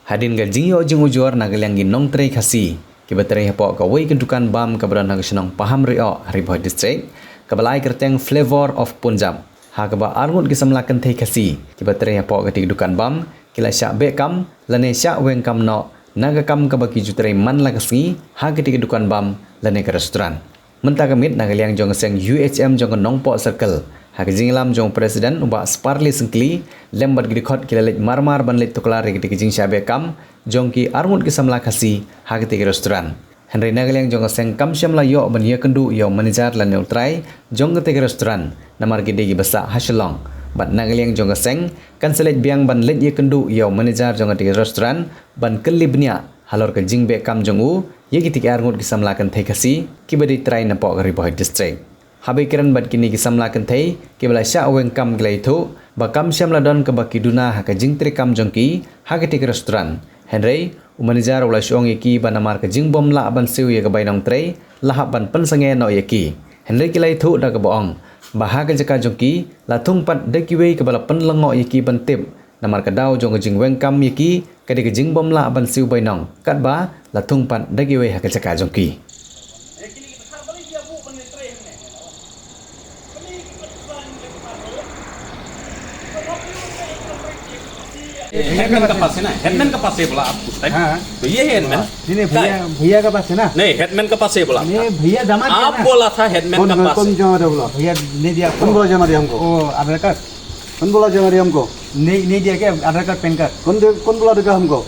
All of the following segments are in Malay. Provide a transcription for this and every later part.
Hadin ga jingyo jing ujor nagaliang ginong trei khasi. Kibatere hapo ka wei kedukan bam kabran nagasnong paham rio Haribhoi district. Kabalai kerteng flavor of Punjab. Ha kaba arngut gisamlakan thei khasi. Kibatere hapo ka kedukan bam kila syak bekam lane syak weng kam no nagakam kabaki jutere man lagasngi ha kedukan bam lane ke restoran. Mentah kamit nagaliang jong seng UHM jong nongpo circle. Hak jinglam jong presiden ubah sparli sengkli lembat gidikot kilalit marmar banlit tuklar gidi jing syabe kam jong ki arngut kisamla khasi hak ti restoran. Henry nagaliang jong seng kam syamla yo ban ye kendu yo manager lan neutrai jong ti restoran namar gidi gi basa haslong. Bat nagaliang jong seng kanselet biang ban lit ye kendu yo manager jong ti restoran ban kelibnya halor ke jing be kam jong u ye giti arngut kisamla kan thai khasi kibadi trai na po Haribhoi district. Habai kiran bat kini kisamla kentai kibala sya weng kam glai thu bakam syamla don ke baki duna ha ka jingtre kam jongki ha ka tik restoran Henry umanijar ula syong yeki banamar ka jingbom la ban siu ye ka bainong trei lahap ban pensange no yeki Henry kilai thu da ka boong baha ka jaka jongki la thung pat de kiwei ka bala penlengo yeki ban tip namar ka dau jong jing weng kam yeki ka de ka jingbom la ban siu bainong kat ba la thung pat de kiwei ha ka jaka jongki. Headman का पास है ना हेडमैन का पास है बोला आप उस टाइम तो ये है हेडमैन नहीं भैया भैया का पास है ना नहीं हेडमैन का पास है बोला नहीं भैया जमा दिया आप ना। बोला था हेडमैन का पास कौन जमा दिया बोला भैया नहीं दिया कौन बोला जमा दिया हमको? ओ आधार कार्ड कौन बोला जमा दिया हमको? नहीं दिया क्या आधार कार्ड पैन कार्ड कौन बोला देगा हमको?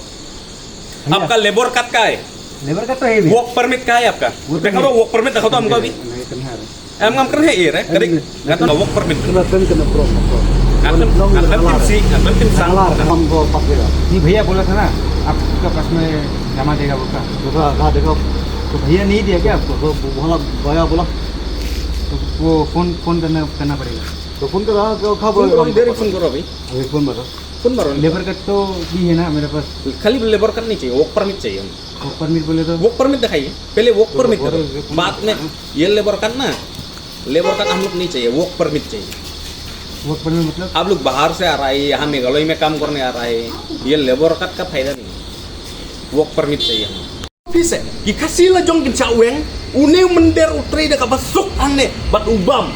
आपका लेबर कार्ड का है लेबर का तो है भी वर्क परमिट का है आपका देखो तो वर्क परमिट देखो तो हमको अभी em ngam kan he re kering ngaton work permit Kena kena pro. ngaton tim sang हमको पास देगा। नहीं भैया बोला था ना आपका पास में जमा देगा बोलता देखो कहाँ देखो तो भैया नहीं दिया क्या आपको तो बोला भैया बोला तो वो फोन करना पड़ेगा तो फोन करा कहाँ फोन बोला करो इधर फोन करो अभी अभी फोन बता फोन मारो लेबर कार्ड तो भी है ना मेरे पास खाली लेबर कार्ड नहीं चाहिए वर्क परमिट चाहिए वो परमिट बोले तो वर्क परमिट दिखाइए पहले वर्क परमिट करो बाद में ये लेबर कार्ड ना लेबर कार्ड हम लोग नहीं चाहिए वर्क परमिट चाहिए वर्क परमिट मतलब आप लोग बाहर से आ रहा है यहाँ मेघालय में काम करने आ रहा है ये लेबर कार्ड का फायदा नहीं वर्क परमिट चाहिए ऑफिस है कि kasila jong kin chaweng une mender utrei de kabasuk hangne bat ubam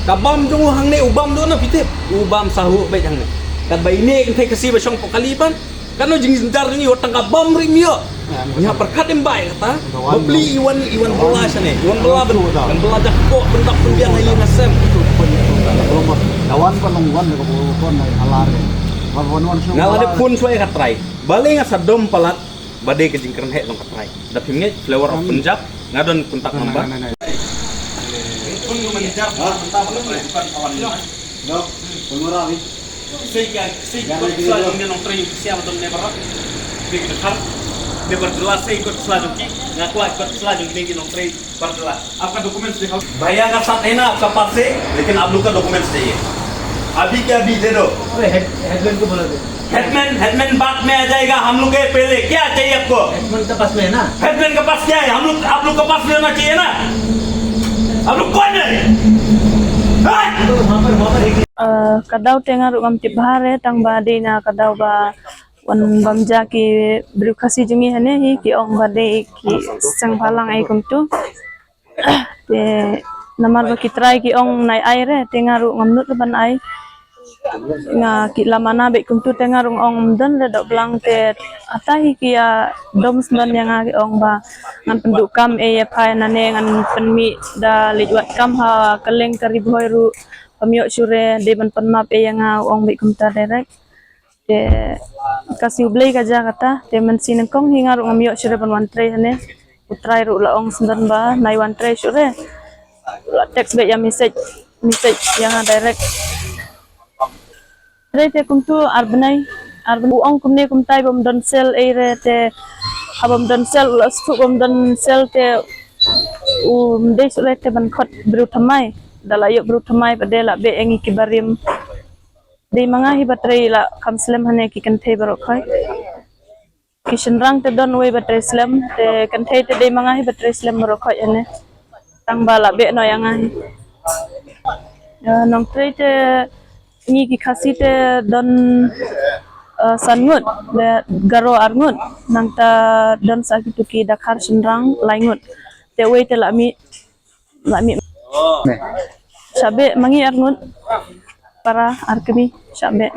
kabam jong hangne ubam do na pitip ubam sahu baik hangne kat baine kin thai kasi ba syong pokalipan kano jing jar ni otang kabam ring yo nya perkat em bai kata beli iwan bola sana iwan bola ben bola jak kok bentak pendian ayi nasem Kawan penungguan dekat phone alar. Wan ngala de pun suai katrai bale nga sa dom palat bade ke jingkern he long katrai dapimnya flavor of Punjab ngadon kuntak nambah pun menjar kuntak bukan kawan No, pengguna ni. sehingga selanjutnya nong training siapa tuh never big dekat dia berjelas saya ikut selanjutnya ngaku ikut selanjutnya ini nong training berjelas आपका डॉक्यूमेंट्स दिखाओ भैया का साथ है ना आपका पास से लेकिन आप लोग का डॉक्यूमेंट्स चाहिए अभी के अभी दे दो हेडमैन को बोला हेडमैन बाद में आ जाएगा हम लोग के पहले क्या चाहिए आपको हेडमैन का पास में है ना हेडमैन के पास क्या है हम लोग आप लोग के पास में होना चाहिए ना आप लोग कौन है kadau tengah rugam tibhare tang ba dina kadau ba wan bamja ki brukasi jungi hane hi ki ong ba de ki sang phalang ai kum tu te namar ba ki try ki ong nai ai re tengah rugam nut ban ai nga ki lamana be kum tu tengah rung ong dan le dok blang te atahi ki ya dom snan yang ki ong ba ngan penduk kam e ya phai na ne ngan penmi da liwat kam ha kaleng Haribhoi ru pamyo sure de ban panmap e yang ong be kumta direct te kasi ublei kaja kata te mensin kong hinga ru ngamyo sure ban wan tray hane utrai ru la ong sundan ba nai wan tray sure la text be ya message yang direct re te kumtu arbanai arban ong kumne kumtai bom don sel e re te habam don sel la stu bom don sel te de sure te ban khot bru thamai dala yuk bru thamai padela be engi kibarim de manga hi batrai la kamslem hane ki kan thei barok khai kishan rang te don we batrai slam te kan thei te de manga hi batrai slam barok khai ane tang bala be no yang ai nong trei te ni ki khasi te don sangut garo arngut nangta dan sakituki dakar senrang laingut te wei te lami sabe mangi arngut para arkemi sabe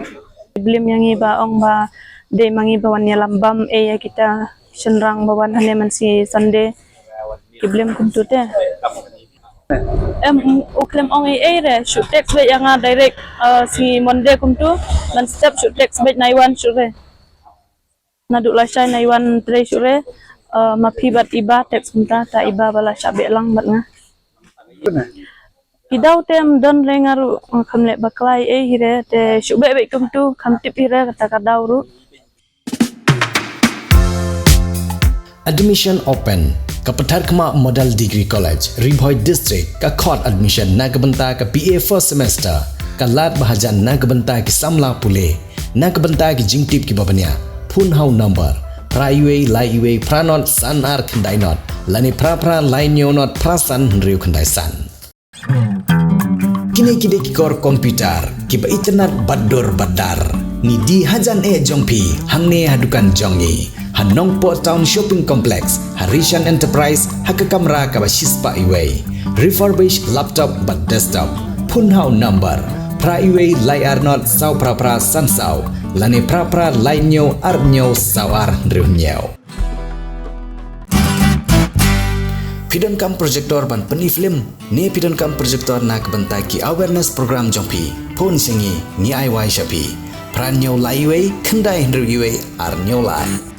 blim yangi ba ong ba de mangi bawan ya lambam ya kita senrang bawan hane man si sande kiblim kuntute uklem ong re shoot text be yang direct si monde kumtu man step shoot text be naiwan sure naduk lasai naiwan tre sure mapibat iba text kumta ta iba bala sabe lang bat nga Kidau tem don rengaru kamle baklai hire te shube be kumtu kamtip hire kata kadau ru Admission open Kapetar Kema Model Degree College, Ribhoi District, ka khot admission na kabenta ka BA first semester, ka lat bahajan na kabenta ki samla pule, na kabenta ki jingtip ki babanya, phun hau number, pra iwe lai iwe pranot san ar khandai not, lani pra lai nyo not prasan riu khandai san. Kini kide ki kor komputer, ki ba internet badur badar, ni di hajan jongpi, hangne hadukan jongi. Hanong Po Town Shopping Complex, Harishan Enterprise, Hakakamra Kabashispa Iway, Refurbished Laptop but Desktop, Punhau Number, Pra Iway Lai Arnot Sau Prapra Sansau, Lani Prapra Lai Nyo Arnyo Sawar Riunyau. Pidon kam projector ban peni film, ni pidon kam projector nak bentaki awareness program jompi, pun singi ni aiwai shapi, Pranyo Lai Iway, Kendai Riunyau Arnyo Lai.